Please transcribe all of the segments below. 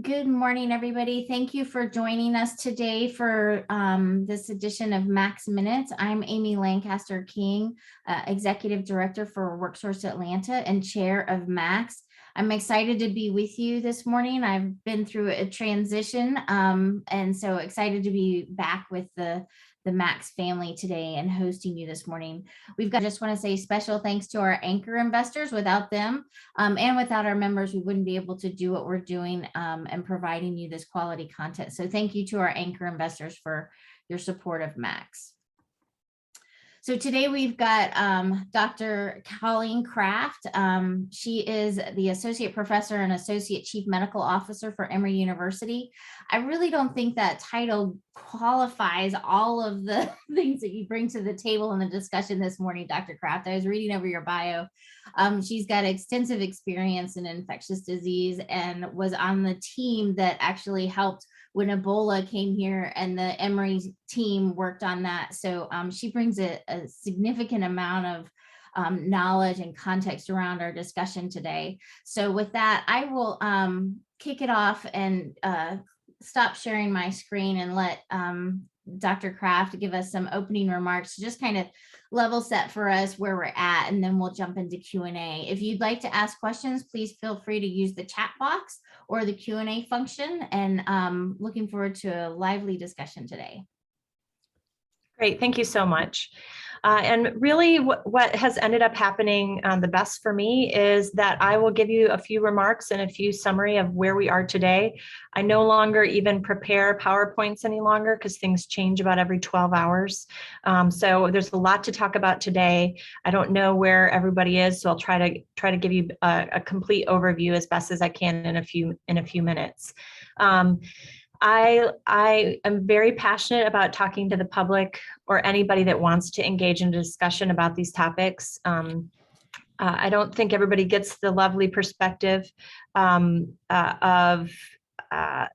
Good morning, everybody. Thank you for joining us today for this edition of Max Minutes. I'm Amy Lancaster King, Executive Director for WorkSource Atlanta and Chair of Max. I'm excited to be with you this morning. I've been through a transition and so excited to be back with the Max family today and hosting you this morning. I just want to say special thanks to our anchor investors. Without them and without our members, we wouldn't be able to do what we're doing and providing you this quality content. So thank you to our anchor investors for your support of Max. So today we've got Dr. Colleen Kraft. She is the Associate Professor and Associate Chief Medical Officer for Emory University. I really don't think that title qualifies all of the things that you bring to the table in the discussion this morning, Dr. Kraft. I was reading over your bio. She's got extensive experience in infectious disease and was on the team that actually helped when Ebola came here, and the Emory team worked on that. So she brings a significant amount of knowledge and context around our discussion today. So with that, I will kick it off and stop sharing my screen and let Dr. Kraft give us some opening remarks to just kind of level set for us where we're at, and then we'll jump into Q&A. If you'd like to ask questions, please feel free to use the chat box or the Q&A function, and looking forward to a lively discussion today. Great, thank you so much. And really what has ended up happening the best for me is that I will give you a few remarks and a few summary of where we are today. I no longer even prepare PowerPoints any longer because things change about every 12 hours. So there's a lot to talk about today. I don't know where everybody is, so I'll try to give you a complete overview as best as I can in a few minutes. I am very passionate about talking to the public or anybody that wants to engage in a discussion about these topics. I don't think everybody gets the lovely perspective of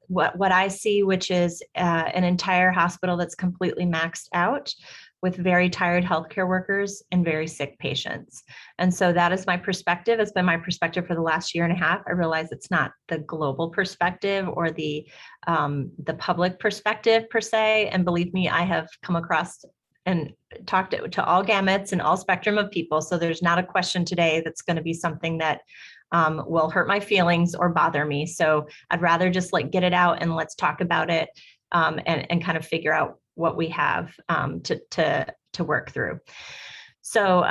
what I see, which is an entire hospital that's completely maxed out with very tired healthcare workers and very sick patients. And so that is my perspective. It's been my perspective for the last year and a half. I realize it's not the global perspective or the public perspective per se. And believe me, I have come across and talked to all gamuts and all spectrum of people. So there's not a question today that's going to be something that will hurt my feelings or bother me. So I'd rather just get it out and let's talk about it and kind of figure out what we have to work through. So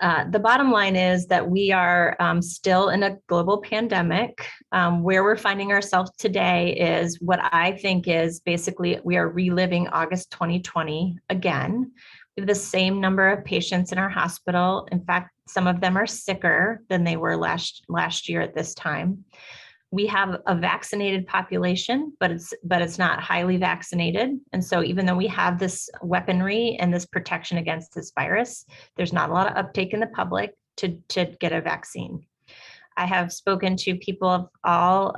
the bottom line is that we are still in a global pandemic. Where we're finding ourselves today is what I think is basically we are reliving August 2020 again. We have the same number of patients in our hospital. In fact, some of them are sicker than they were last year at this time. We have a vaccinated population, but it's not highly vaccinated. And so even though we have this weaponry and this protection against this virus, there's not a lot of uptake in the public to get a vaccine. I have spoken to people of all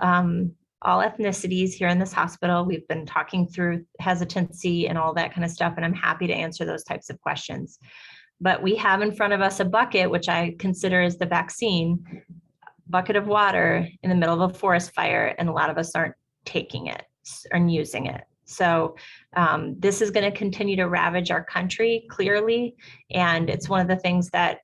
ethnicities here in this hospital. We've been talking through hesitancy and all that kind of stuff, and I'm happy to answer those types of questions. But we have in front of us a bucket, which I consider is the vaccine, bucket of water in the middle of a forest fire, and a lot of us aren't taking it and using it. So this is going to continue to ravage our country clearly. And it's one of the things that,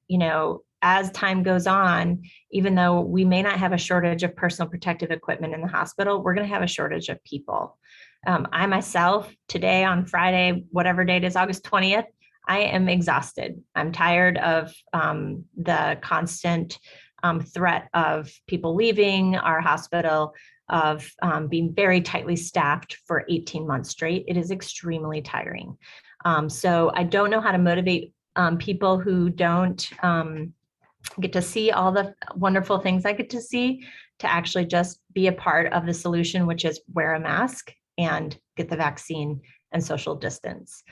as time goes on, even though we may not have a shortage of personal protective equipment in the hospital, we're going to have a shortage of people. I myself, today on Friday, whatever date is August 20th, I am exhausted. I'm tired of the constant threat of people leaving our hospital, of being very tightly staffed for 18 months straight. It is extremely tiring. So I don't know how to motivate people who don't get to see all the wonderful things I get to see to actually just be a part of the solution, which is wear a mask and get the vaccine and social distance.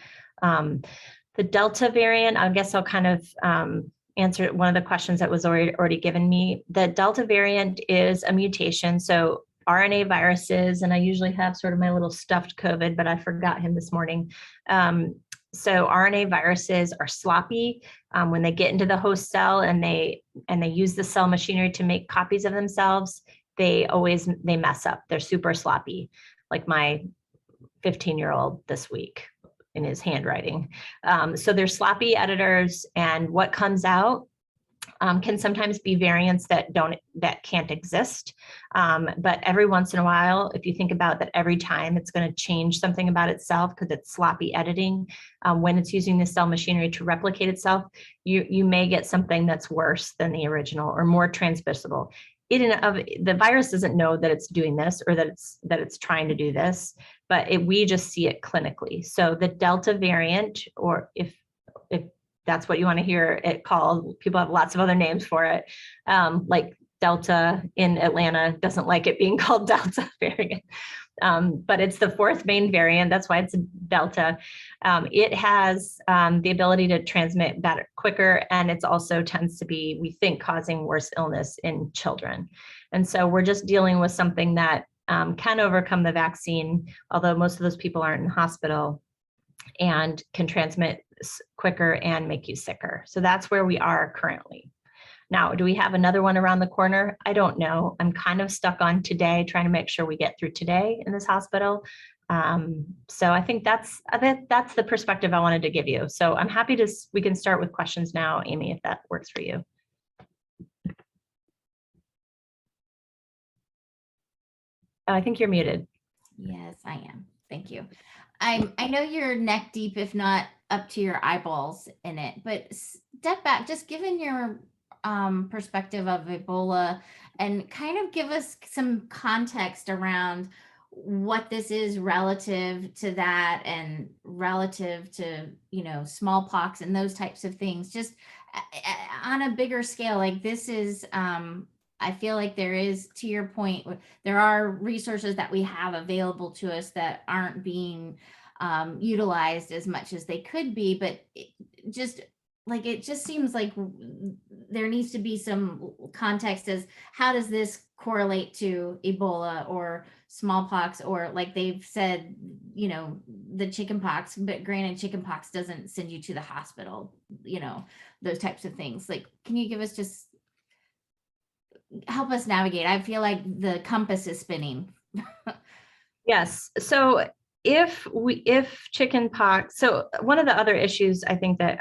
The Delta variant, I guess I'll kind of answer one of the questions that was already given me. The Delta variant is a mutation. So RNA viruses, and I usually have sort of my little stuffed COVID, but I forgot him this morning. So RNA viruses are sloppy when they get into the host cell and they use the cell machinery to make copies of themselves. they mess up. They're super sloppy, like my 15-year-old this week in his handwriting. So they're sloppy editors, and what comes out can sometimes be variants that can't exist. But every once in a while, if you think about that, every time it's going to change something about itself because it's sloppy editing, when it's using the cell machinery to replicate itself, you may get something that's worse than the original or more transmissible. The virus doesn't know that it's doing this or that it's trying to do this, but we just see it clinically. So the Delta variant, or if that's what you want to hear it called, people have lots of other names for it. Like Delta in Atlanta doesn't like it being called Delta variant. But it's the fourth main variant. That's why it's a Delta. It has the ability to transmit better, quicker, and it's also tends to be, we think, causing worse illness in children. And so we're just dealing with something that can overcome the vaccine, although most of those people aren't in hospital, and can transmit quicker and make you sicker. So that's where we are currently. Now, do we have another one around the corner? I don't know. I'm kind of stuck on today, trying to make sure we get through today in this hospital. So I think that's the perspective I wanted to give you. So I'm happy we can start with questions now, Amy, if that works for you. I think you're muted. Yes, I am. Thank you. I know you're neck deep, if not up to your eyeballs in it, but step back, just given your perspective of Ebola, and kind of give us some context around what this is relative to that, and relative to, smallpox and those types of things, just on a bigger scale. Like this is, I feel like there is, to your point, there are resources that we have available to us that aren't being utilized as much as they could be, but it just seems like there needs to be some context as how does this correlate to Ebola or smallpox, or like they've said, the chickenpox, but granted, chickenpox doesn't send you to the hospital, those types of things. Like, can you give us just help us navigate? I feel like the compass is spinning. Yes. So if chickenpox, so one of the other issues I think that,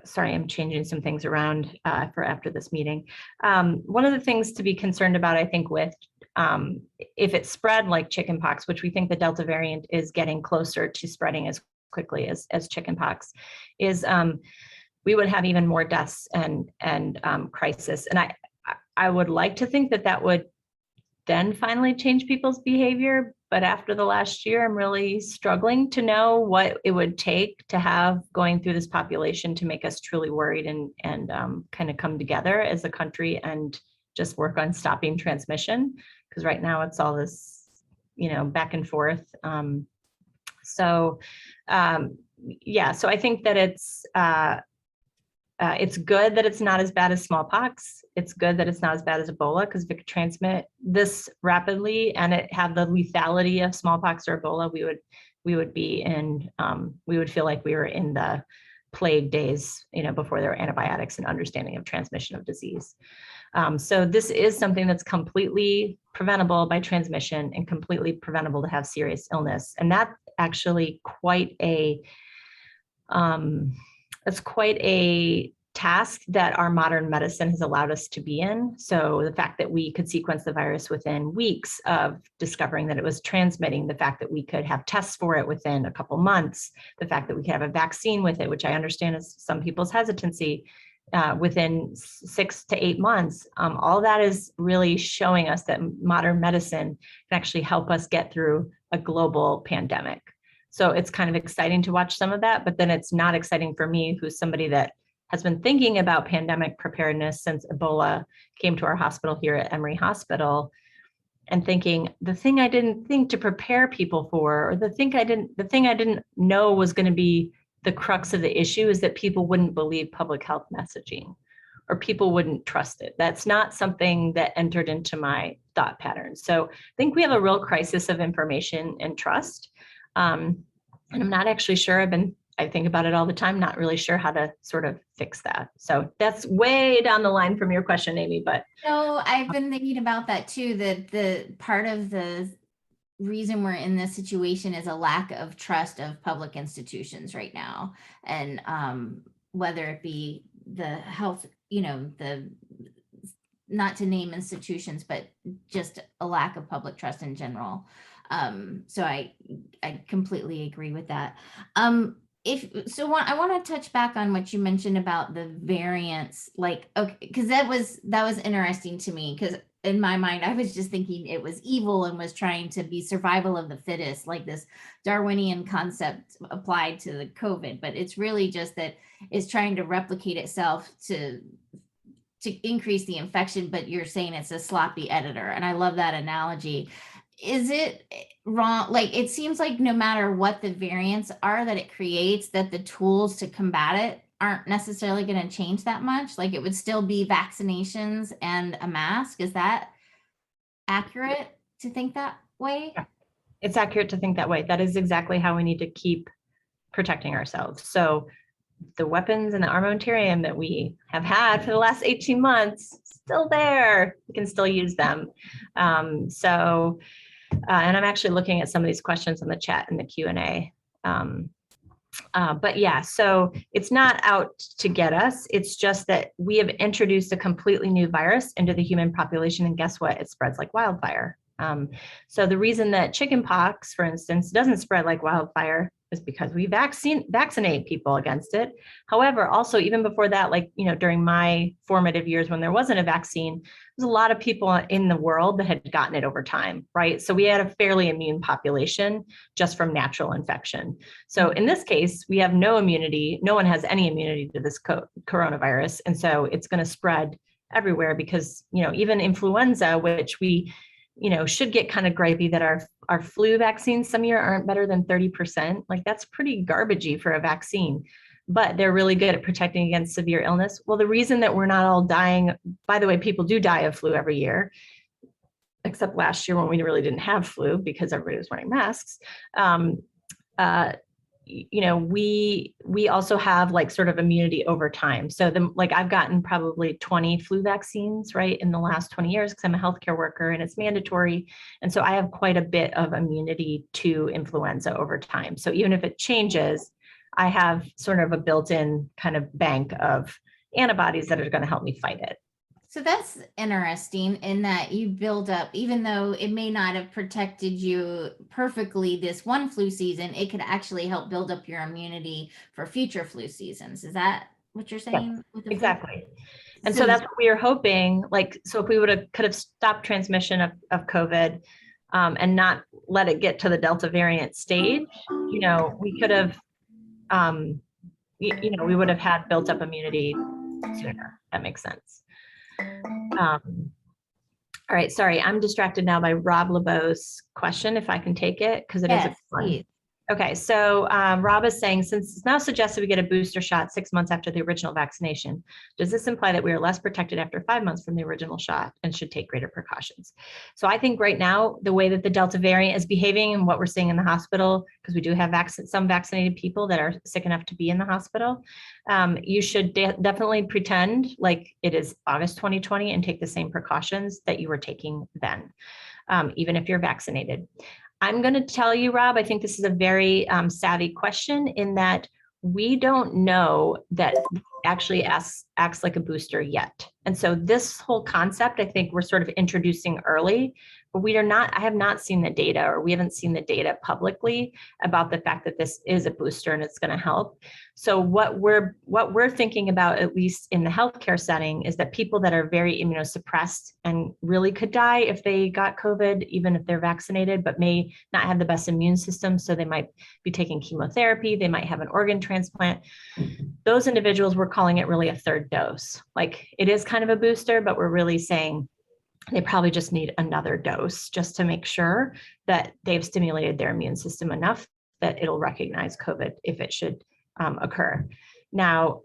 sorry, I'm changing some things around for after this meeting. One of the things to be concerned about, I think, with if it spread like chickenpox, which we think the Delta variant is getting closer to spreading as quickly as chickenpox, is we would have even more deaths and crisis. And I would like to think that would then finally change people's behavior. But after the last year, I'm really struggling to know what it would take to have going through this population to make us truly worried and kind of come together as a country and just work on stopping transmission. Because right now it's all this, back and forth. So I think that it's good that it's not as bad as smallpox. It's good that it's not as bad as Ebola, because if it could transmit this rapidly and it have the lethality of smallpox or Ebola, we would feel like we were in the plague days, before there were antibiotics and understanding of transmission of disease. So this is something that's completely preventable by transmission and completely preventable to have serious illness. And that's actually quite a task that our modern medicine has allowed us to be in. So the fact that we could sequence the virus within weeks of discovering that it was transmitting, the fact that we could have tests for it within a couple months, the fact that we could have a vaccine with it, which I understand is some people's hesitancy, within 6 to 8 months, all that is really showing us that modern medicine can actually help us get through a global pandemic. So it's kind of exciting to watch some of that, but then it's not exciting for me, who's somebody that has been thinking about pandemic preparedness since Ebola came to our hospital here at Emory Hospital, and thinking the thing I didn't think to prepare people for, or the thing I didn't know was going to be the crux of the issue, is that people wouldn't believe public health messaging, or people wouldn't trust it. That's not something that entered into my thought pattern. So I think we have a real crisis of information and trust. And I'm not actually sure. I've been I think about it all the time, not really sure how to sort of fix that. So that's way down the line from your question, Amy, but. No, I've been thinking about that too, that the part of the reason we're in this situation is a lack of trust of public institutions right now. And whether it be the health, the, not to name institutions, but just a lack of public trust in general. So I completely agree with that. I want to touch back on what you mentioned about the variants, like, okay, because that was interesting to me, because in my mind, I was just thinking it was evil and was trying to be survival of the fittest, like this Darwinian concept applied to the COVID, but it's really just that it's trying to replicate itself to increase the infection, but you're saying it's a sloppy editor. And I love that analogy. Is it wrong? Like, it seems like no matter what the variants are that it creates, that the tools to combat it aren't necessarily going to change that much. Like, it would still be vaccinations and a mask. Is that accurate to think that way? Yeah, it's accurate to think that way. That is exactly how we need to keep protecting ourselves. So the weapons and the armamentarium that we have had for the last 18 months, still there. We can still use them. And I'm actually looking at some of these questions in the chat and the Q&A. But yeah, so it's not out to get us. It's just that we have introduced a completely new virus into the human population, and guess what? It spreads like wildfire. So the reason that chickenpox, for instance, doesn't spread like wildfire is because we vaccinate people against it. However, also even before that, like, during my formative years when there wasn't a vaccine, there's a lot of people in the world that had gotten it over time, right? So we had a fairly immune population just from natural infection. So in this case, we have no immunity. No one has any immunity to this coronavirus. And so it's going to spread everywhere because, even influenza, which we should get kind of gripey that our flu vaccines some year aren't better than 30%. Like, that's pretty garbagey for a vaccine, but they're really good at protecting against severe illness. Well, the reason that we're not all dying, by the way, people do die of flu every year, except last year when we really didn't have flu because everybody was wearing masks. We also have like sort of immunity over time. So I've gotten probably 20 flu vaccines, right, in the last 20 years because I'm a healthcare worker and it's mandatory. And so I have quite a bit of immunity to influenza over time. So even if it changes, I have sort of a built-in kind of bank of antibodies that are going to help me fight it. So that's interesting in that you build up, even though it may not have protected you perfectly this one flu season, it could actually help build up your immunity for future flu seasons. Is that what you're saying? Yes, exactly. And so that's what we are hoping. Like, so if we could have stopped transmission of COVID and not let it get to the Delta variant stage, we could have, we would have had built up immunity sooner. That makes sense. All right, sorry, I'm distracted now by Rob LeBeau's question, if I can take it, because it is a one. Okay, so Rob is saying, since it's now suggested we get a booster shot 6 months after the original vaccination, does this imply that we are less protected after 5 months from the original shot and should take greater precautions? So I think right now, the way that the Delta variant is behaving and what we're seeing in the hospital, because we do have some vaccinated people that are sick enough to be in the hospital, you should definitely pretend like it is August 2020 and take the same precautions that you were taking then, even if you're vaccinated. I'm going to tell you, Rob, I think this is a very savvy question in that we don't know that it actually acts like a booster yet. And so this whole concept, I think we're sort of introducing early, but I have not seen the data, or we haven't seen the data publicly about the fact that this is a booster and it's going to help. So what we're thinking about, at least in the healthcare setting, is that people that are very immunosuppressed and really could die if they got COVID, even if they're vaccinated, but may not have the best immune system. So they might be taking chemotherapy, they might have an organ transplant. Those individuals, we're calling it really a third dose. Like, it is kind of a booster, but we're really saying they probably just need another dose just to make sure that they've stimulated their immune system enough that it'll recognize COVID if it should occur. Now,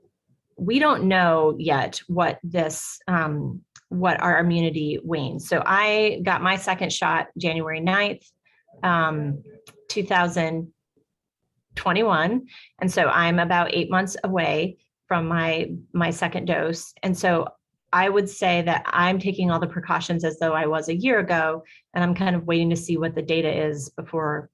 we don't know yet what our immunity wanes. So I got my second shot January 9th, 2020. 21. And so I'm about 8 months away from my second dose. And so I would say that I'm taking all the precautions as though I was a year ago, and I'm kind of waiting to see what the data is before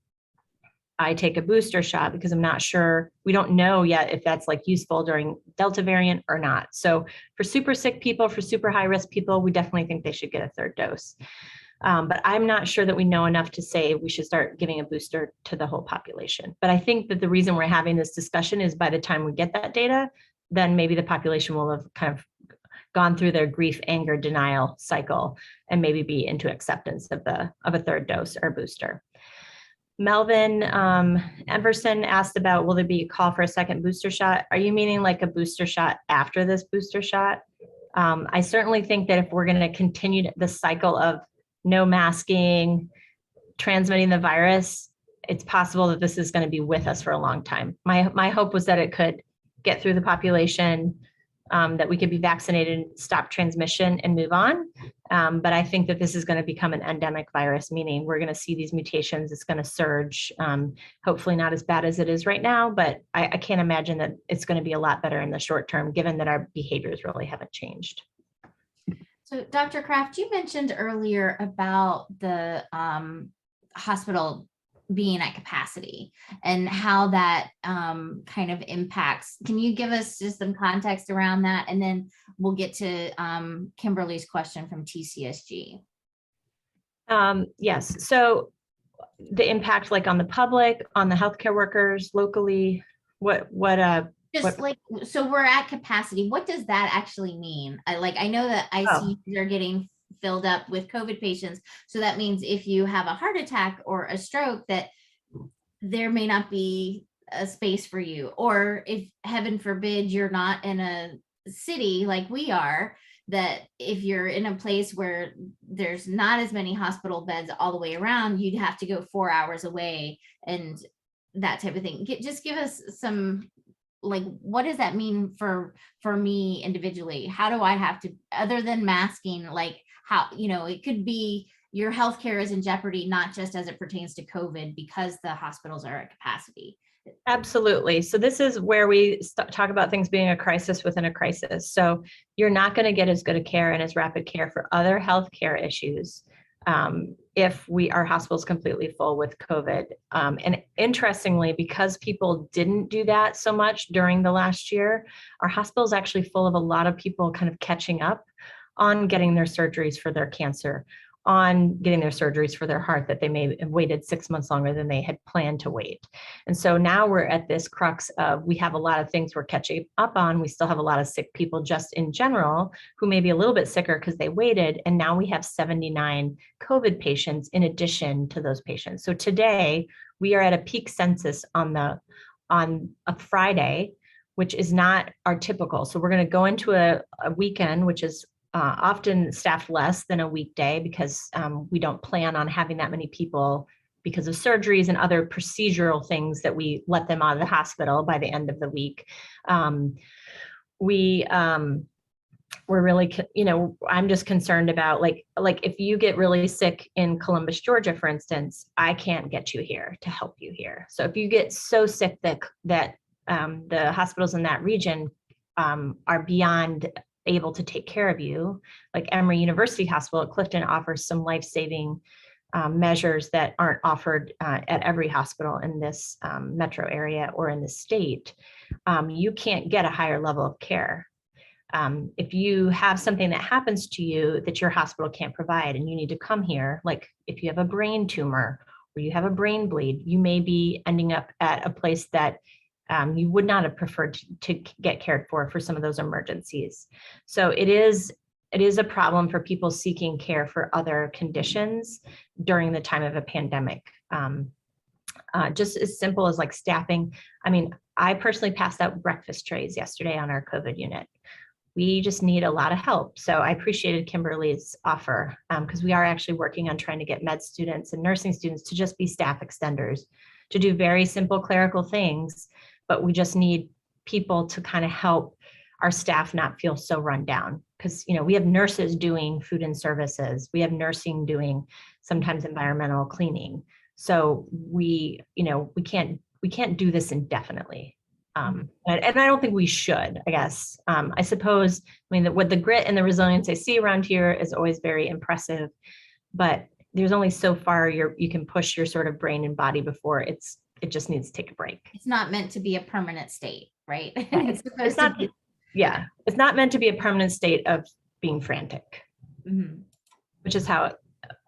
I take a booster shot, because I'm not sure, we don't know yet if that's like useful during Delta variant or not. So for super sick people, for super high risk people, we definitely think they should get a third dose. But I'm not sure that we know enough to say we should start giving a booster to the whole population. But I think that the reason we're having this discussion is by the time we get that data, then maybe the population will have kind of gone through their grief, anger, denial cycle and maybe be into acceptance of a third dose or booster. Melvin Everson asked about, will there be a call for a second booster shot? Are you meaning like a booster shot after this booster shot? I certainly think that if we're going to continue the cycle of no masking, transmitting the virus, it's possible that this is going to be with us for a long time. My hope was that it could get through the population, that we could be vaccinated, stop transmission and move on. But I think that this is going to become an endemic virus, meaning we're going to see these mutations. It's going to surge, hopefully not as bad as it is right now, but I can't imagine that it's going to be a lot better in the short term, given that our behaviors really haven't changed. So Dr. Kraft, you mentioned earlier about the hospital being at capacity and how that kind of impacts. Can you give us just some context around that? And then we'll get to Kimberly's question from TCSG. Yes, so the impact like on the public, on the healthcare workers locally, so we're at capacity. What does that actually mean? I know that ICUs are getting filled up with COVID patients. So that means if you have a heart attack or a stroke, that there may not be a space for you. Or if heaven forbid, you're not in a city like we are, that if you're in a place where there's not as many hospital beds all the way around, you'd have to go 4 hours away and that type of thing. Just give us some, like, what does that mean for me individually? How do I have to, other than masking, like how, it could be your healthcare is in jeopardy, not just as it pertains to COVID, because the hospitals are at capacity. Absolutely. So this is where we talk about things being a crisis within a crisis. So you're not going to get as good a care and as rapid care for other healthcare issues if our hospital's completely full with COVID. And interestingly, because people didn't do that so much during the last year, our hospital's actually full of a lot of people kind of catching up on getting their surgeries for their cancer, on getting their surgeries for their heart that they may have waited 6 months longer than they had planned to wait. And so now we're at this crux of, we have a lot of things we're catching up on. We still have a lot of sick people just in general who may be a little bit sicker because they waited. And now we have 79 COVID patients in addition to those patients. So today we are at a peak census on a Friday, which is not our typical. So we're going to go into a weekend, which is often staffed less than a weekday, because we don't plan on having that many people because of surgeries and other procedural things that we let them out of the hospital by the end of the week. We're really, I'm just concerned about like if you get really sick in Columbus, Georgia, for instance, I can't get you here to help you here. So if you get so sick that the hospitals in that region are beyond able to take care of you, like Emory University Hospital at Clifton offers some life-saving measures that aren't offered at every hospital in this metro area or in the state. You can't get a higher level of care. If you have something that happens to you that your hospital can't provide and you need to come here, like if you have a brain tumor or you have a brain bleed, you may be ending up at a place that you would not have preferred to get cared for some of those emergencies. So it is a problem for people seeking care for other conditions during the time of a pandemic. Just as simple as like staffing. I mean, I personally passed out breakfast trays yesterday on our COVID unit. We just need a lot of help. So I appreciated Kimberly's offer, because we are actually working on trying to get med students and nursing students to just be staff extenders, to do very simple clerical things, but we just need people to kind of help our staff not feel so run down. Because, we have nurses doing food and services. We have nursing doing sometimes environmental cleaning. So we we can't do this indefinitely. And I don't think we should, I guess. I suppose, I mean, with the grit and the resilience I see around here is always very impressive, but there's only so far you can push your sort of brain and body before it just needs to take a break. It's not meant to be a permanent state, right? It's not, yeah, it's not meant to be a permanent state of being frantic, which is how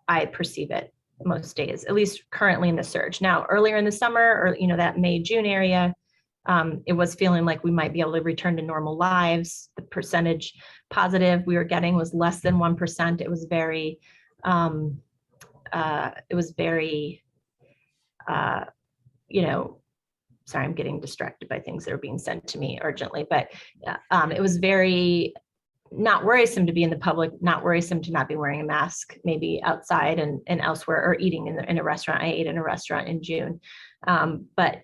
I perceive it most days, at least currently in the surge. Now, earlier in the summer, or that May, June area, it was feeling like we might be able to return to normal lives. The percentage positive we were getting was less than 1%. It was very, sorry, I'm getting distracted by things that are being sent to me urgently, but it was very not worrisome to be in the public, not worrisome to not be wearing a mask, maybe outside and elsewhere, or eating in a restaurant. I ate in a restaurant in June. But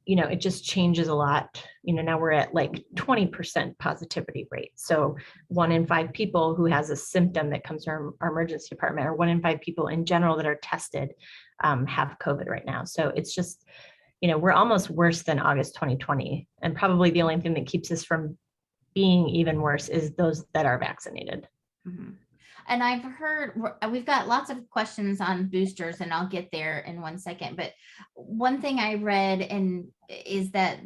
it just changes a lot. Now we're at like 20% positivity rate. So 1 in 5 people who has a symptom that comes from our emergency department, or 1 in 5 people in general that are tested have COVID right now. So it's just, we're almost worse than August 2020. And probably the only thing that keeps us from being even worse is those that are vaccinated. And I've heard, we've got lots of questions on boosters, and I'll get there in 1 second. But one thing I read is that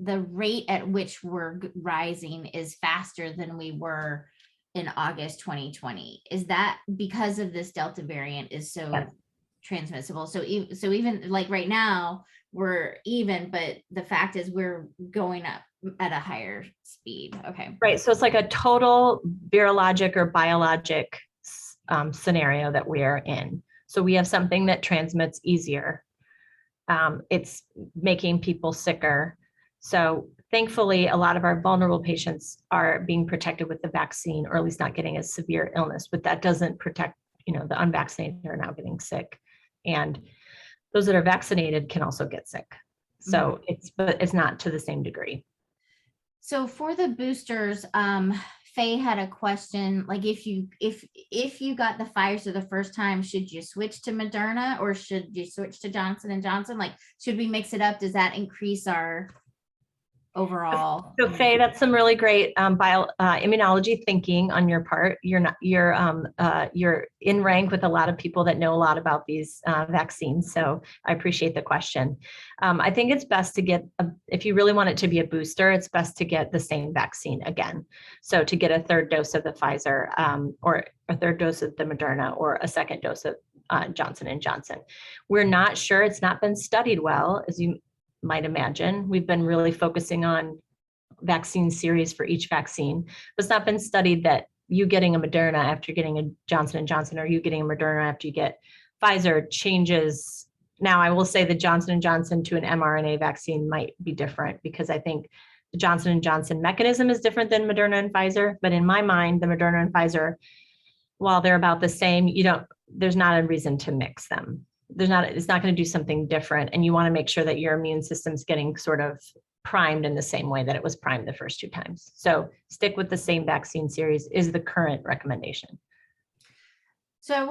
the rate at which we're rising is faster than we were in August 2020. Is that because of this Delta variant is so transmissible? So even like right now we're even, but the fact is we're going up at a higher speed. Okay. Right. So it's like a total virologic or biologic scenario that we're in. So we have something that transmits easier. It's making people sicker. So thankfully, a lot of our vulnerable patients are being protected with the vaccine, or at least not getting a severe illness, but that doesn't protect, the unvaccinated are now getting sick. And those that are vaccinated can also get sick. So but it's not to the same degree. So for the boosters, Faye had a question, like if you got the Pfizer the first time, should you switch to Moderna, or should you switch to Johnson & Johnson? Like, should we mix it up? Does that increase our overall? So Faye, that's some really great immunology thinking on your part. You're in rank with a lot of people that know a lot about these vaccines. So I appreciate the question. I think it's best to get, if you really want it to be a booster, it's best to get the same vaccine again. So to get a 3rd dose of the Pfizer, or a 3rd dose of the Moderna, or a 2nd dose of Johnson & Johnson. We're not sure, it's not been studied well, as you might imagine. We've been really focusing on vaccine series for each vaccine, but it's not been studied that you getting a Moderna after getting a Johnson & Johnson, or you getting a Moderna after you get Pfizer changes. Now, I will say the Johnson & Johnson to an mRNA vaccine might be different, because I think the Johnson & Johnson mechanism is different than Moderna and Pfizer. But in my mind, the Moderna and Pfizer, while they're about the same, there's not a reason to mix them. It's not going to do something different. And you want to make sure that your immune system's getting sort of primed in the same way that it was primed the first 2 times. So stick with the same vaccine series is the current recommendation. So I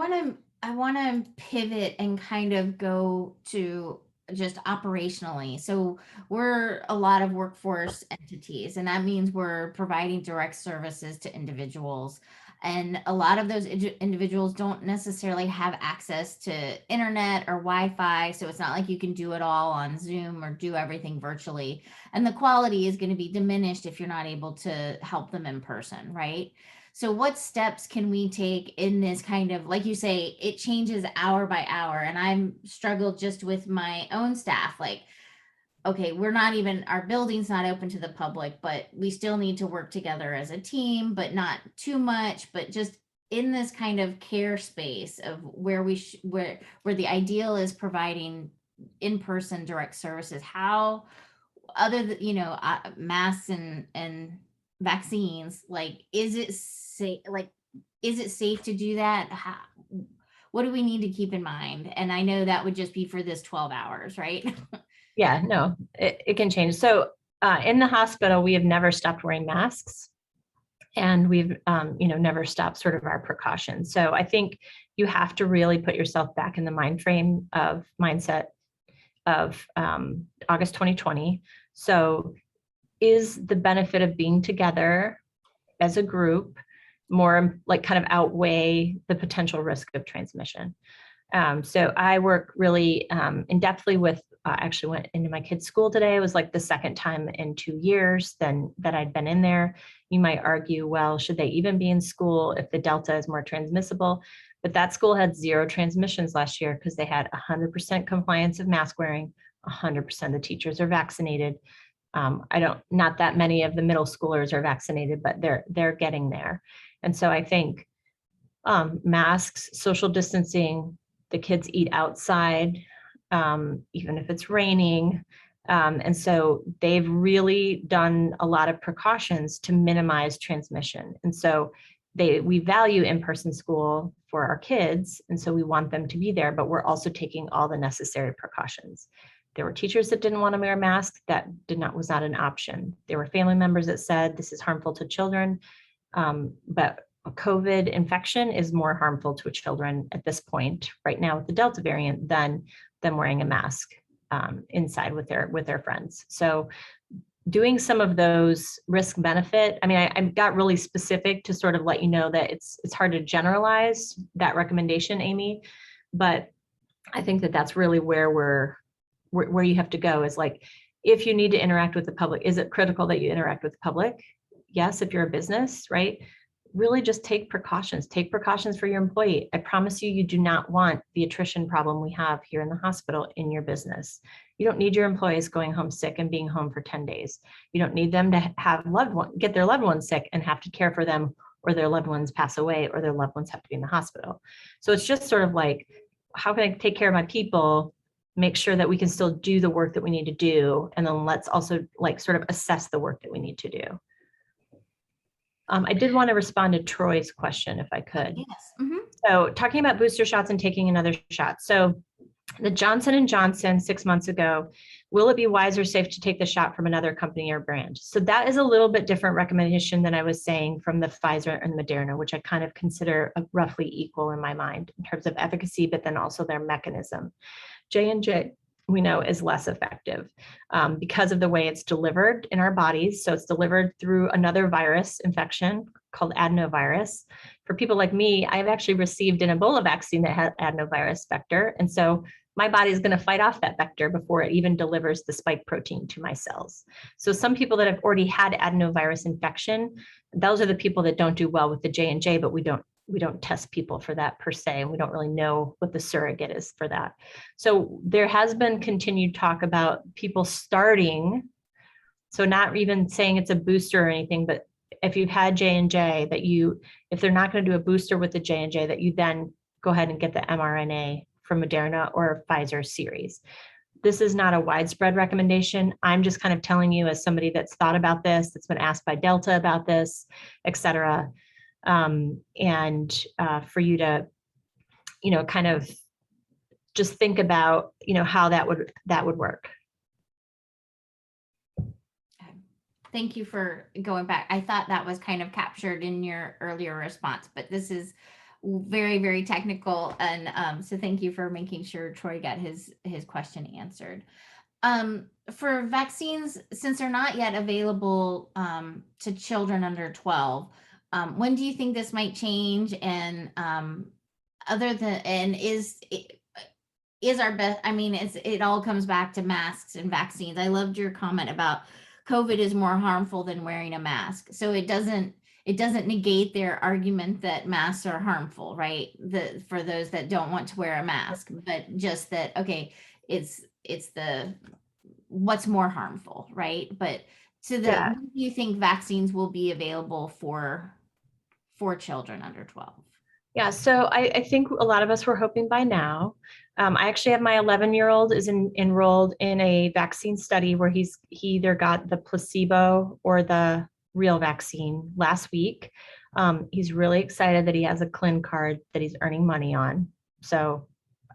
want to pivot and kind of go to just operationally. So we're a lot of workforce entities, and that means we're providing direct services to individuals. And a lot of those individuals don't necessarily have access to internet or Wi-Fi. So it's not like you can do it all on Zoom or do everything virtually. And the quality is going to be diminished if you're not able to help them in person, right? So what steps can we take in this kind of, like you say, it changes hour by hour. And I'm struggled just with my own staff, like, okay, our building's not open to the public, but we still need to work together as a team, but not too much, but just in this kind of care space of where the ideal is providing in-person direct services. How, other than, masks and vaccines, like, is it safe to do that? What do we need to keep in mind? And I know that would just be for this 12 hours, right? Yeah, no, it can change. So in the hospital, we have never stopped wearing masks, and we've, never stopped sort of our precautions. So I think you have to really put yourself back in the mindset of August 2020. So is the benefit of being together as a group more like kind of outweigh the potential risk of transmission? So I work really in depthly with, actually went into my kid's school today. It was like the second time in 2 years that I'd been in there. You might argue, well, should they even be in school if the Delta is more transmissible? But that school had 0 transmissions last year because they had 100% compliance of mask wearing. 100% of the teachers are vaccinated. Not that many of the middle schoolers are vaccinated, but they're getting there. And so I think masks, social distancing, the kids eat outside, even if it's raining. And so they've really done a lot of precautions to minimize transmission. And so we value in-person school for our kids. And so we want them to be there, but we're also taking all the necessary precautions. There were teachers that didn't want to wear a mask. That was not an option. There were family members that said this is harmful to children. But a COVID infection is more harmful to children at this point right now with the Delta variant than wearing a mask inside with their friends. So doing some of those risk benefit, I mean, I got really specific to sort of let you know that it's hard to generalize that recommendation, Amy, but I think that that's really where you have to go is like, if you need to interact with the public, is it critical that you interact with the public? Yes, if you're a business, right? Really just take precautions for your employee. I promise you, you do not want the attrition problem we have here in the hospital in your business. You don't need your employees going home sick and being home for 10 days. You don't need them to get their loved ones sick and have to care for them, or their loved ones pass away, or their loved ones have to be in the hospital. So it's just sort of like, how can I take care of my people, make sure that we can still do the work that we need to do, and then let's also like sort of assess the work that we need to do. I did want to respond to Troy's question, if I could. Yes. Mm-hmm. So talking about booster shots and taking another shot. So the Johnson & Johnson 6 months ago, will it be wise or safe to take the shot from another company or brand? So that is a little bit different recommendation than I was saying from the Pfizer and Moderna, which I kind of consider roughly equal in my mind in terms of efficacy, but then also their mechanism. J&J, we know, is less effective because of the way it's delivered in our bodies. So it's delivered through another virus infection called adenovirus. For people like me, I've actually received an Ebola vaccine that had adenovirus vector. And so my body is going to fight off that vector before it even delivers the spike protein to my cells. So some people that have already had adenovirus infection, those are the people that don't do well with the J&J, but we don't test people for that per se, and we don't really know what the surrogate is for that. So there has been continued talk about people starting, so not even saying it's a booster or anything, but if you've had J&J, if they're not going to do a booster with the J&J, that you then go ahead and get the mRNA from Moderna or Pfizer series. This is not a widespread recommendation. I'm just kind of telling you as somebody that's thought about this, that's been asked by Delta about this, et cetera. For you to, kind of just think about, how that would work. Thank you for going back. I thought that was kind of captured in your earlier response, but this is very, very technical. And so thank you for making sure Troy got his question answered. For vaccines, since they're not yet available to children under 12, when do you think this might change? And is our best, I mean, it all comes back to masks and vaccines. I loved your comment about COVID is more harmful than wearing a mask. So it doesn't negate their argument that masks are harmful, right? For those that don't want to wear a mask, but just that, okay, it's the what's more harmful, right? But when do you think vaccines will be available for children under 12? Yeah, so I think a lot of us were hoping by now. I actually have my 11-year-old is enrolled in a vaccine study where he either got the placebo or the real vaccine last week. He's really excited that he has a CLIN card that he's earning money on. So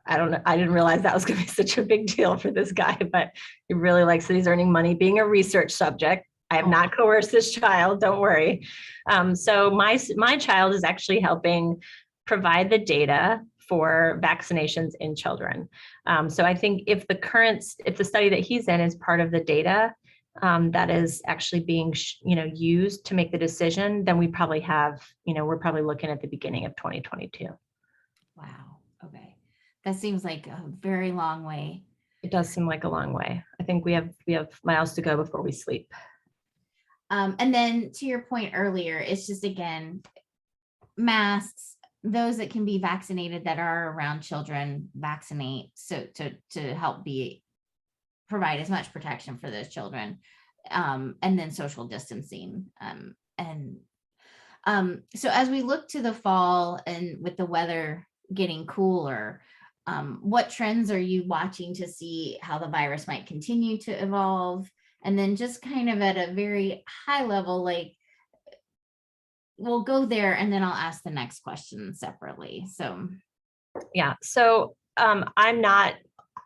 I don't know. I didn't realize that was going to be such a big deal for this guy, but he really likes that he's earning money being a research subject. I have not coerced this child, don't worry. So my child is actually helping provide the data for vaccinations in children. So I think if the study that he's in is part of the data that is actually being, used to make the decision, then we probably have, we're probably looking at the beginning of 2022. Wow. Okay. That seems like a very long way. It does seem like a long way. I think we have miles to go before we sleep. And then to your point earlier, it's just, again, masks, those that can be vaccinated that are around children, vaccinate, so to help provide as much protection for those children. And then social distancing. So as we look to the fall and with the weather getting cooler, what trends are you watching to see how the virus might continue to evolve? And then just kind of at a very high level, like, we'll go there and then I'll ask the next question separately. So yeah, so I'm not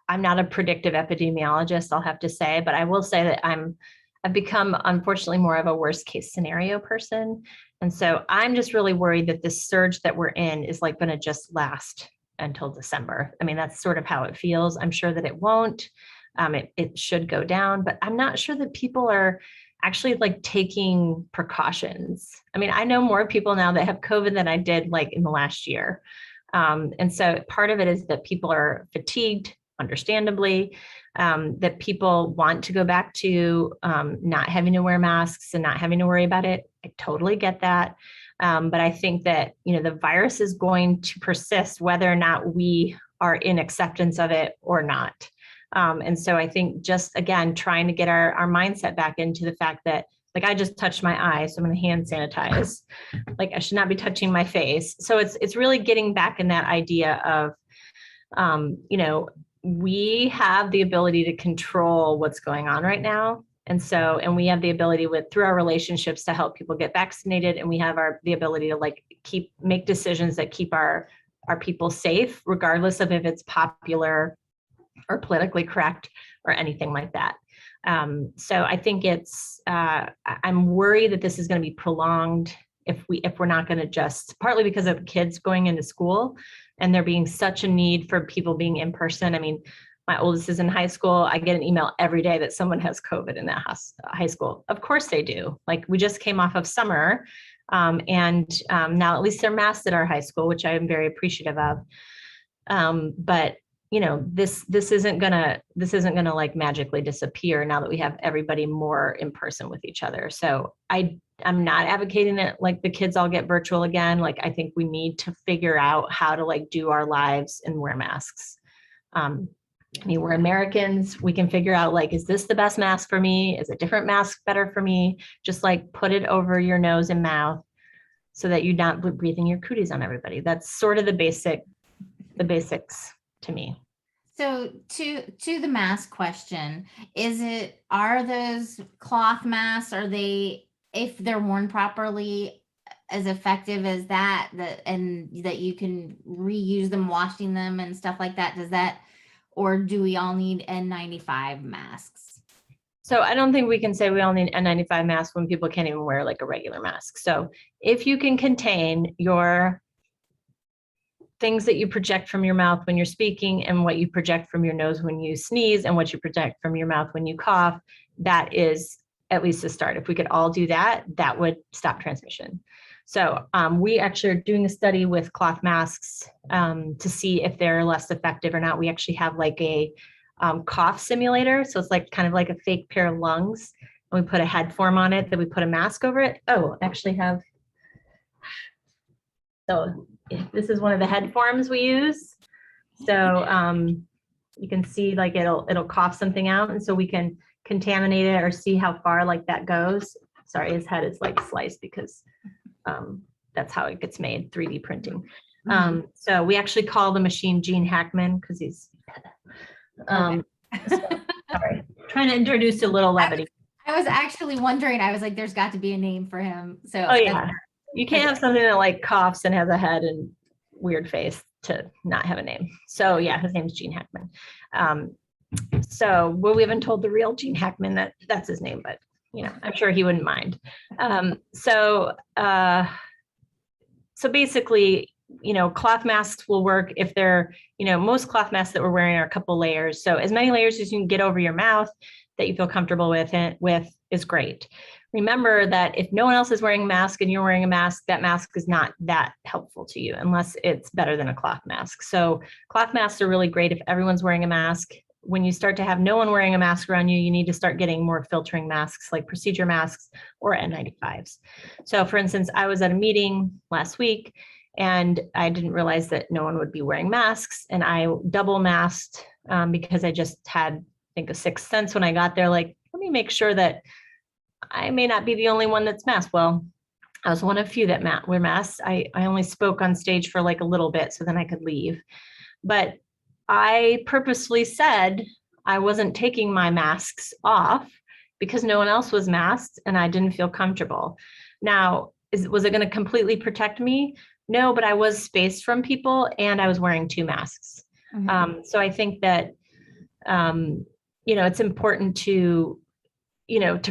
a predictive epidemiologist, I'll have to say, but I will say that I've become, unfortunately, more of a worst case scenario person. And so I'm just really worried that this surge that we're in is like going to just last until December. I mean, that's sort of how it feels. I'm sure that it won't. It should go down, but I'm not sure that people are actually like taking precautions. I mean, I know more people now that have COVID than I did like in the last year. And so part of it is that people are fatigued, understandably, that people want to go back to not having to wear masks and not having to worry about it. I totally get that. But I think that, the virus is going to persist whether or not we are in acceptance of it or not. And so I think just, again, trying to get our mindset back into the fact that, like, I just touched my eye, so I'm going to hand sanitize. Like, I should not be touching my face. So it's really getting back in that idea of, we have the ability to control what's going on right now. And we have the ability through our relationships to help people get vaccinated. And we have the ability to make decisions that keep our people safe, regardless of if it's popular or politically correct or anything like that. So I think I'm worried that this is going to be prolonged if we're not going to just, partly because of kids going into school and there being such a need for people being in person. I mean, my oldest is in high school. I get an email every day that someone has COVID in that high school. Of course they do. Like, we just came off of summer, and now at least they're masked at our high school, which I am very appreciative of. But this isn't gonna like magically disappear now that we have everybody more in person with each other. So I'm not advocating that like the kids all get virtual again. Like, I think we need to figure out how to like do our lives and wear masks. I mean, we're Americans. We can figure out, like, is this the best mask for me? Is a different mask better for me? Just like put it over your nose and mouth so that you're not breathing your cooties on everybody. That's sort of the basics to me. So to the mask question, are those cloth masks, if they're worn properly, as effective as and that you can reuse them, washing them and stuff like that? Or do we all need N95 masks? So I don't think we can say we all need N95 masks when people can't even wear like a regular mask. So if you can contain your things that you project from your mouth when you're speaking and what you project from your nose when you sneeze and what you project from your mouth when you cough, that is at least a start. If we could all do that, that would stop transmission. So we actually are doing a study with cloth masks to see if they're less effective or not. We actually have like a cough simulator. So it's like kind of like a fake pair of lungs. And we put a head form on it, then we put a mask over it. Oh, actually so this is one of the head forms we use. So you can see like it'll cough something out. And so we can contaminate it or see how far like that goes. Sorry, his head is like sliced because that's how it gets made, 3D printing. So we actually call the machine Gene Hackman because he's, so, sorry, trying to introduce a little levity. I was actually wondering, I was like, there's got to be a name for him. So oh yeah, you can't have something that like coughs and has a head and weird face to not have a name. So yeah, his name's Gene Hackman. So we haven't told the real Gene Hackman that that's his name, but I'm sure he wouldn't mind. So basically, cloth masks will work if they're, most cloth masks that we're wearing are a couple layers. So as many layers as you can get over your mouth that you feel comfortable with is great. Remember that if no one else is wearing a mask and you're wearing a mask, that mask is not that helpful to you unless it's better than a cloth mask. So cloth masks are really great if everyone's wearing a mask. When you start to have no one wearing a mask around you, you need to start getting more filtering masks like procedure masks or N95s. So for instance, I was at a meeting last week and I didn't realize that no one would be wearing masks, and I double masked because I just had, I think, a sixth sense when I got there, like, let me make sure that I may not be the only one that's masked. Well, I was one of few that wear masks. I only spoke on stage for like a little bit so then I could leave. But I purposely said I wasn't taking my masks off because no one else was masked and I didn't feel comfortable. Now, was it going to completely protect me? No, but I was spaced from people and I was wearing 2 masks. So I think that, it's important to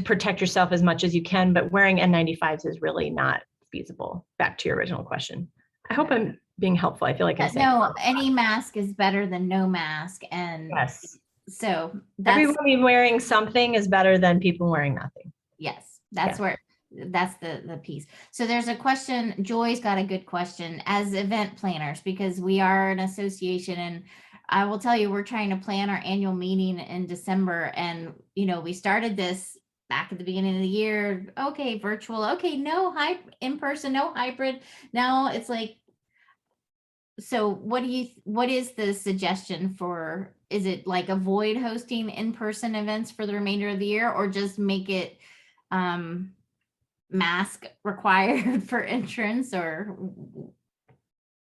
protect yourself as much as you can, but wearing N95s is really not feasible. Back to your original question. I hope I'm being helpful. I feel like I'm saying no, any mask is better than no mask. And yes. So that's Everybody wearing something is better than people wearing nothing. yes, that's the piece. So there's a question. Joy's got a good question as event planners, because we are an association, and I will tell you, we're trying to plan our annual meeting in December. And, we started this back at the beginning of the year. Okay, virtual. Okay, no in person, no hybrid. Now it's like, so what is the suggestion for, is it like avoid hosting in-person events for the remainder of the year, or just make it mask required for entrance? Or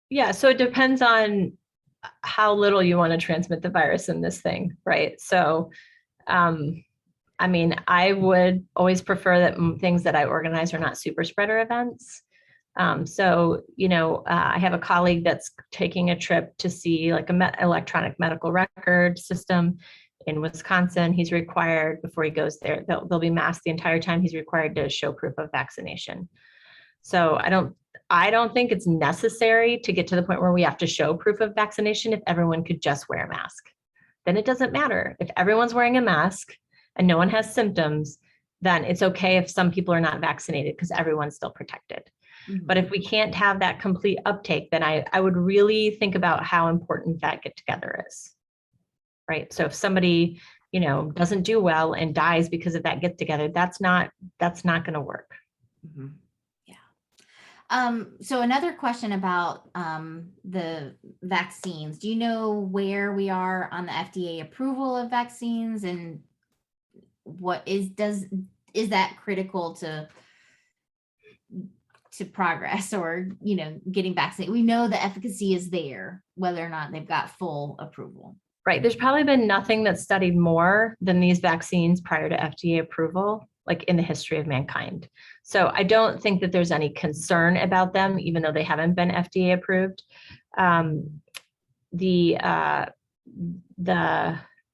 yeah, so it depends on how little you want to transmit the virus in this thing, right? So I would always prefer that things that I organize are not super spreader events. I have a colleague that's taking a trip to see like electronic medical record system in Wisconsin. He's required, before he goes there, they'll be masked the entire time. He's required to show proof of vaccination. So I don't think it's necessary to get to the point where we have to show proof of vaccination if everyone could just wear a mask. Then it doesn't matter. If everyone's wearing a mask and no one has symptoms, then it's okay if some people are not vaccinated because everyone's still protected. But if we can't have that complete uptake, then I would really think about how important that get together is. Right. So if somebody, doesn't do well and dies because of that get together, that's not going to work. Yeah. So another question about the vaccines. Do you know where we are on the FDA approval of vaccines, and what is that critical to progress, or getting vaccinated? We know the efficacy is there, whether or not they've got full approval. Right. There's probably been nothing that's studied more than these vaccines prior to FDA approval, like in the history of mankind. So I don't think that there's any concern about them, even though they haven't been FDA approved.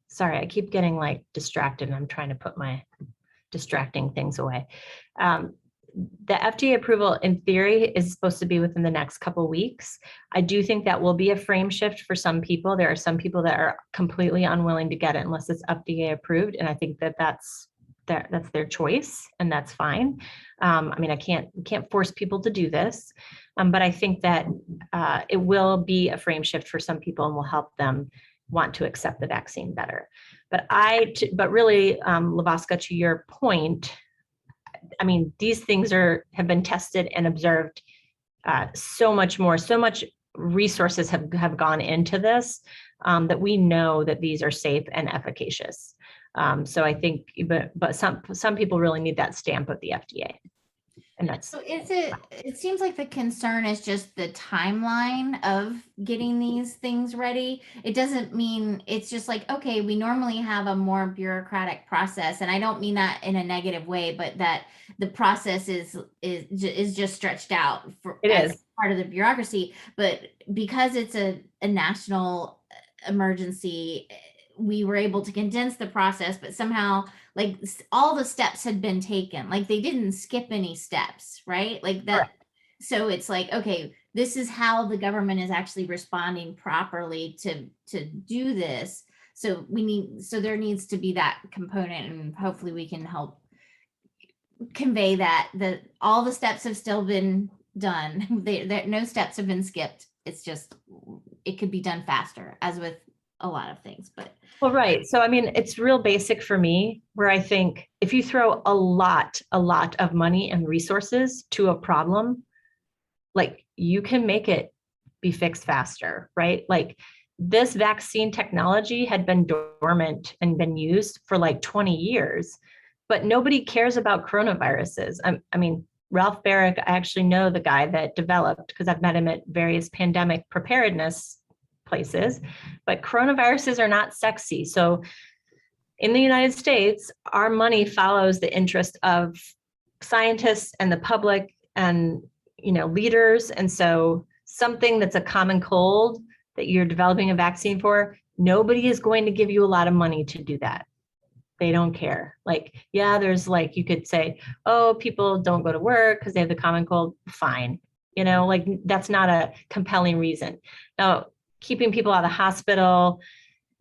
Sorry, I keep getting like distracted, and I'm trying to put my distracting things away. The FDA approval, in theory, is supposed to be within the next couple of weeks. I do think that will be a frame shift for some people. There are some people that are completely unwilling to get it unless it's FDA approved, and I think that's their choice, and that's fine. I can't force people to do this, but I think that it will be a frame shift for some people and will help them want to accept the vaccine better. But really, Lavaska, to your point, these things have been tested and observed so much resources have gone into this that we know that these are safe and efficacious. So I think, but some people really need that stamp of the FDA. And that's so it seems like the concern is just the timeline of getting these things ready. It doesn't mean, it's just like, okay, we normally have a more bureaucratic process, and I don't mean that in a negative way, but that the process is just stretched out as part of the bureaucracy. But because it's a national emergency, we were able to condense the process, but somehow like all the steps had been taken, like they didn't skip any steps, right? Like that. Correct. So it's like, okay, this is how the government is actually responding properly to do this. So there needs to be that component, and hopefully we can help convey that all the steps have still been done. No steps have been skipped. It's just, it could be done faster, as with a lot of things, but. Well, right. So, I mean, it's real basic for me, where I think if you throw a lot of money and resources to a problem, like, you can make it be fixed faster, right? Like, this vaccine technology had been dormant and been used for like 20 years, but nobody cares about coronaviruses. I mean, Ralph Barrick, I actually know the guy that developed, because I've met him at various pandemic preparedness places, but coronaviruses are not sexy. So in the United States, our money follows the interest of scientists and the public and, leaders. And so something that's a common cold that you're developing a vaccine for, nobody is going to give you a lot of money to do that. They don't care. Like, yeah, there's like, you could say, oh, people don't go to work because they have the common cold. Fine. Like, that's not a compelling reason. Now, keeping people out of the hospital,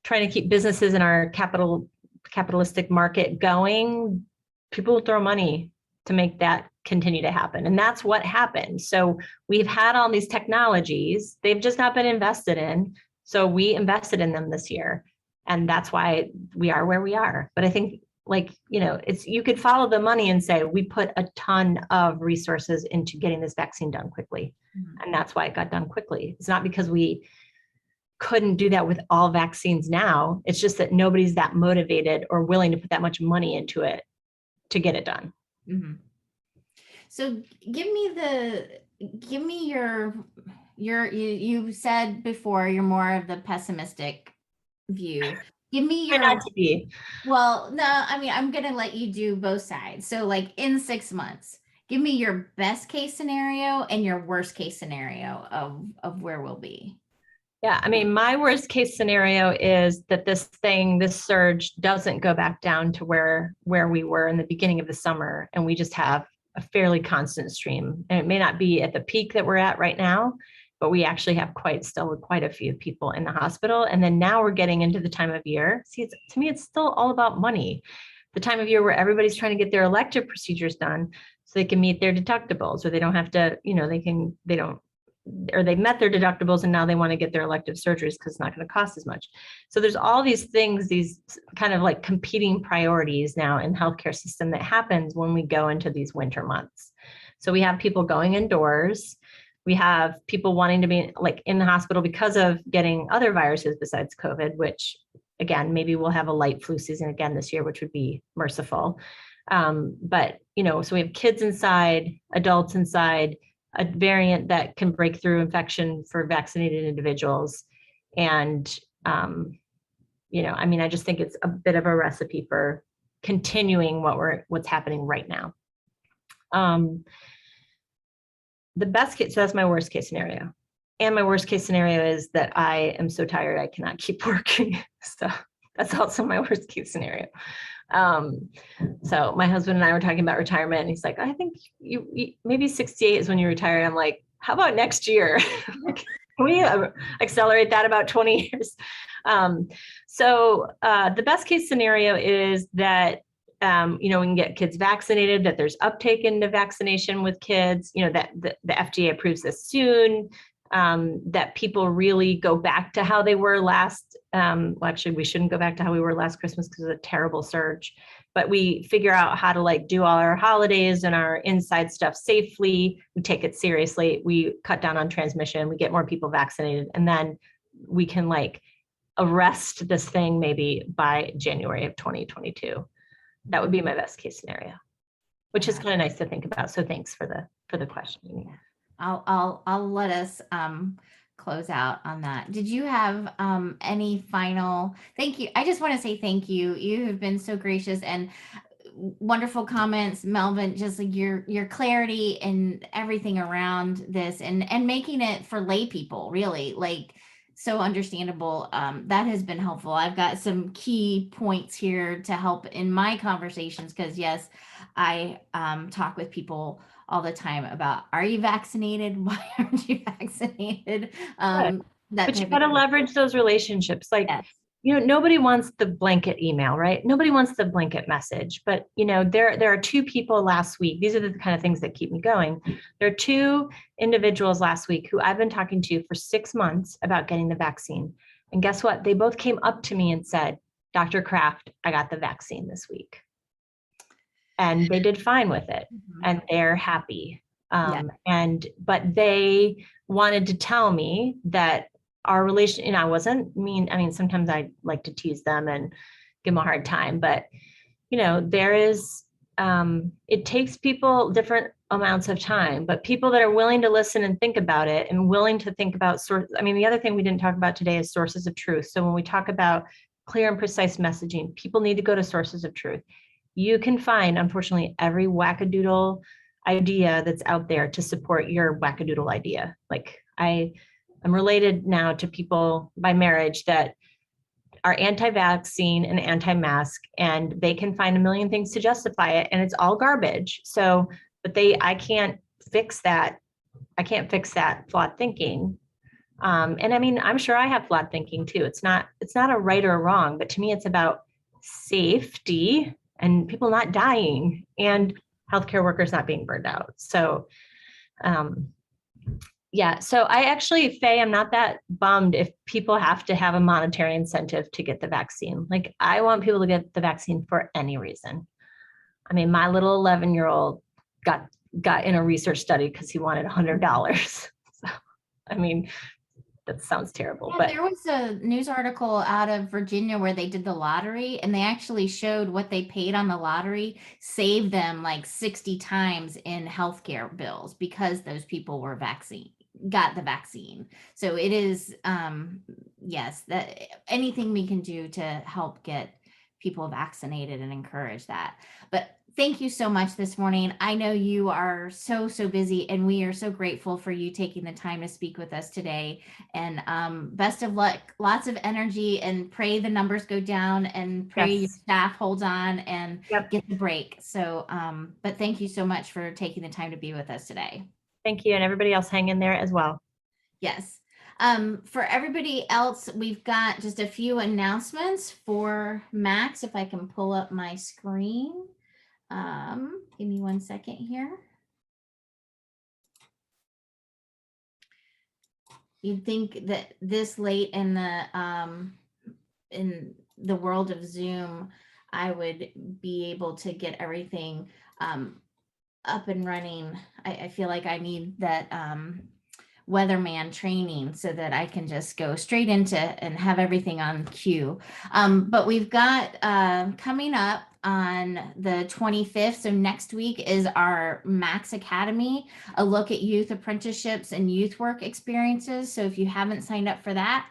trying to keep businesses in our capitalistic market going, people will throw money to make that continue to happen. And that's what happened. So we've had all these technologies, they've just not been invested in. So we invested in them this year. And that's why we are where we are. But I think, like, you could follow the money and say, we put a ton of resources into getting this vaccine done quickly. And that's why it got done quickly. It's not because we couldn't do that with all vaccines now. It's just that nobody's that motivated or willing to put that much money into it to get it done. Mm-hmm. So give me you said before you're more of the pessimistic view. Give me your. Try not to be. Well, no, I mean, I'm going to let you do both sides. So like in 6 months, give me your best case scenario and your worst case scenario of where we'll be. Yeah, I mean, my worst case scenario is that this surge doesn't go back down to where we were in the beginning of the summer, and we just have a fairly constant stream. And it may not be at the peak that we're at right now, but we actually have quite a few people in the hospital. And then now we're getting into the time of year. See, to me, it's still all about money. The time of year where everybody's trying to get their elective procedures done so they can meet their deductibles, or they don't have to, or they've met their deductibles and now they want to get their elective surgeries because it's not going to cost as much. So there's all these things, these kind of like competing priorities now in the healthcare system that happens when we go into these winter months. So we have people going indoors. We have people wanting to be like in the hospital because of getting other viruses besides COVID, which again, maybe we'll have a light flu season again this year, which would be merciful. But, so we have kids inside, adults inside, a variant that can break through infection for vaccinated individuals. And, I just think it's a bit of a recipe for continuing what's happening right now. The best case, so that's my worst case scenario. And my worst case scenario is that I am so tired, I cannot keep working. So that's also my worst case scenario. So my husband and I were talking about retirement, and he's like, I think you maybe 68 is when you retire. And I'm like, how about next year? Can we accelerate that about 20 years? So the best case scenario is that, we can get kids vaccinated, that there's uptake into vaccination with kids, that the FDA approves this soon, that people really go back to how they were last. Well, actually, we shouldn't go back to how we were last Christmas because it was a terrible surge. But we figure out how to do all our holidays and our inside stuff safely. We take it seriously. We cut down on transmission. We get more people vaccinated, and then we can arrest this thing maybe by January of 2022. That would be my best case scenario, which is kind of nice to think about. So thanks for the question. I'll let us close out on that. Did you have any final? Thank you. I just want to say thank you. You have been so gracious and wonderful comments, Melvin. Just your clarity and everything around this, and making it for lay people really so understandable. That has been helpful. I've got some key points here to help in my conversations because yes, I talk with people all the time about, are you vaccinated? Why aren't you vaccinated? Good. That But you type got of to thing. leverage those relationships. Like, Yes. nobody wants the blanket email, right? Nobody wants the blanket message. But, there are two people last week. These are the kind of things that keep me going. There are two individuals last week who I've been talking to for 6 months about getting the vaccine. And guess what? They both came up to me and said, Dr. Kraft, I got the vaccine this week. And they did fine with it. Mhm. And they're happy. Yeah. But they wanted to tell me that our relation, and I wasn't mean. I mean, sometimes I like to tease them and give them a hard time, but there is, it takes people different amounts of time, but people that are willing to listen and think about it and willing to think about I mean, the other thing we didn't talk about today is sources of truth. So when we talk about clear and precise messaging, people need to go to sources of truth. You can find, unfortunately, every wackadoodle idea that's out there to support your wackadoodle idea. Like, I'm related now to people by marriage that are anti-vaccine and anti-mask, and they can find a million things to justify it, and it's all garbage. So, but I can't fix that. I can't fix that flawed thinking. And I mean, I'm sure I have flawed thinking too. It's not a right or a wrong, but to me, it's about safety and people not dying and healthcare workers not being burned out. So, yeah. So I actually, Faye, I'm not that bummed if people have to have a monetary incentive to get the vaccine. Like, I want people to get the vaccine for any reason. I mean, my little 11-year-old got in a research study because he wanted $100. So, I mean, that sounds terrible, Yeah, but there was a news article out of Virginia where they did the lottery, and they actually showed what they paid on the lottery saved them like 60 times in healthcare bills because those people got the vaccine. So it is, yes, that anything we can do to help get people vaccinated and encourage that. But thank you so much this morning. I know you are so busy, and we are so grateful for you taking the time to speak with us today. And best of luck, lots of energy, and pray the numbers go down, and pray your yes. staff holds on and Yep. get the break. So, but thank you so much for taking the time to be with us today. Thank you. And everybody else hang in there as well. Yes. For everybody else, we've got just a few announcements for Max. If I can pull up my screen. Give me 1 second here. You'd think that this late in the world of Zoom, I would be able to get everything up and running. I feel like I need that weatherman training so that I can just go straight into and have everything on cue. But we've got coming up on the 25th. So next week is our Max Academy, a look at youth apprenticeships and youth work experiences. So if you haven't signed up for that,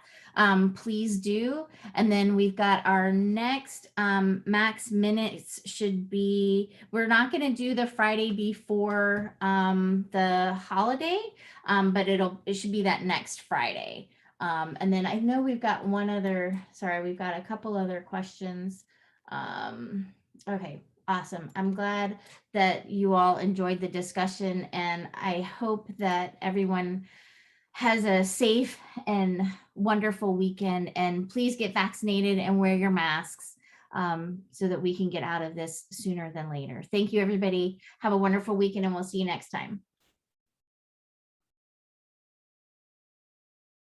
please do. And then we've got our next Max Minutes should be, we're not going to do the Friday before the holiday, but it should be that next Friday. And then I know we've got we've got a couple other questions. Okay, awesome. I'm glad that you all enjoyed the discussion, and I hope that everyone has a safe and wonderful weekend. And please get vaccinated and wear your masks so that we can get out of this sooner than later. Thank you, everybody. Have a wonderful weekend, and we'll see you next time.